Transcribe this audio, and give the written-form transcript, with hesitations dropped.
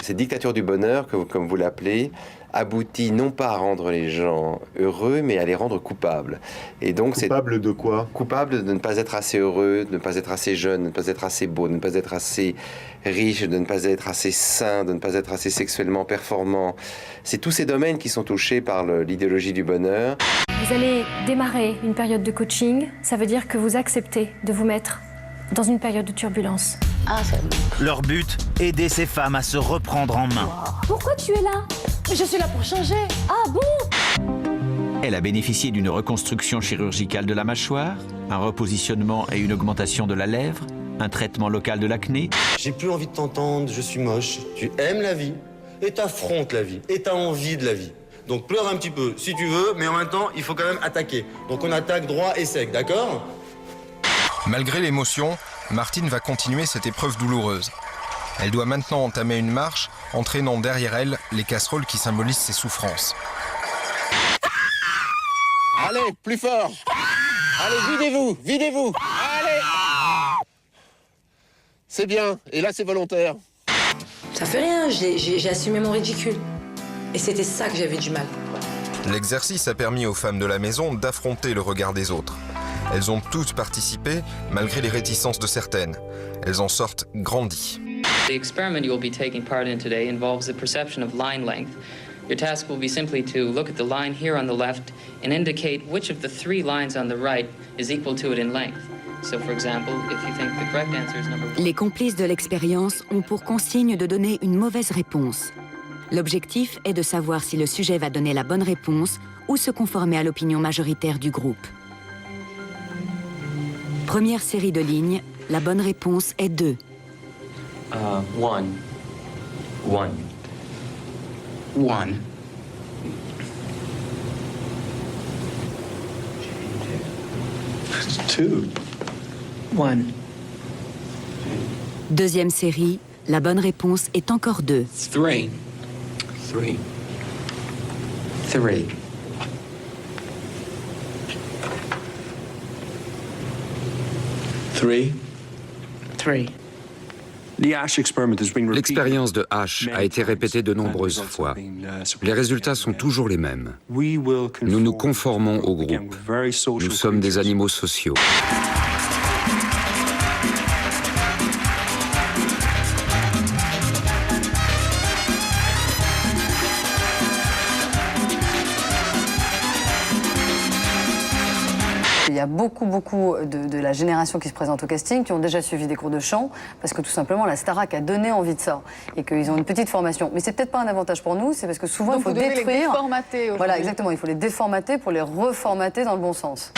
Cette dictature du bonheur, comme vous l'appelez, aboutit non pas à rendre les gens heureux, mais à les rendre coupables. Et donc, coupables de quoi? Coupables de ne pas être assez heureux, de ne pas être assez jeune, de ne pas être assez beau, de ne pas être assez riche, de ne pas être assez sain, de ne pas être assez sexuellement performant. C'est tous ces domaines qui sont touchés par l'idéologie du bonheur. Vous allez démarrer une période de coaching, ça veut dire que vous acceptez de vous mettre dans une période de turbulence. Ah, c'est bon. Leur but, aider ces femmes à se reprendre en main. Pourquoi tu es là? Mais je suis là pour changer. Ah bon? Elle a bénéficié d'une reconstruction chirurgicale de la mâchoire, un repositionnement et une augmentation de la lèvre, un traitement local de l'acné. J'ai plus envie de t'entendre, je suis moche. Tu aimes la vie et t'affrontes la vie et t'as envie de la vie. Donc pleure un petit peu si tu veux, mais en même temps, il faut quand même attaquer. Donc on attaque droit et sec, d'accord? Malgré l'émotion, Martine va continuer cette épreuve douloureuse. Elle doit maintenant entamer une marche, entraînant derrière elle les casseroles qui symbolisent ses souffrances. Allez, plus fort! Allez, videz-vous, videz-vous! Allez! C'est bien, et là c'est volontaire. Ça fait rien, j'ai assumé mon ridicule. Et c'était ça que j'avais du mal. L'exercice a permis aux femmes de la maison d'affronter le regard des autres. Elles ont toutes participé, malgré les réticences de certaines. Elles en sortent grandies. The experiment you will be taking part in today involves the perception of line length. Your task will be simply to look at the line here on the left and indicate which of the 3 lines on the right is equal to it in length. So, for example, if you think the correct answer is number 1. Les complices de l'expérience ont pour consigne de donner une mauvaise réponse. L'objectif est de savoir si le sujet va donner la bonne réponse ou se conformer à l'opinion majoritaire du groupe. Première série de lignes, la bonne réponse est 2. 1. 1. 1. Two. 1. Deuxième série, la bonne réponse est encore 2. 3. 3. 3. L'expérience de H a été répétée de nombreuses fois. Les résultats sont toujours les mêmes. Nous nous conformons au groupe. Nous sommes des animaux sociaux. Il y a beaucoup de la génération qui se présente au casting qui ont déjà suivi des cours de chant parce que tout simplement la Starac a donné envie de ça et qu'ils ont une petite formation. Mais c'est peut-être pas un avantage pour nous, c'est parce que souvent il faut détruire. Les déformater. Voilà, exactement, il faut les déformater pour les reformater dans le bon sens.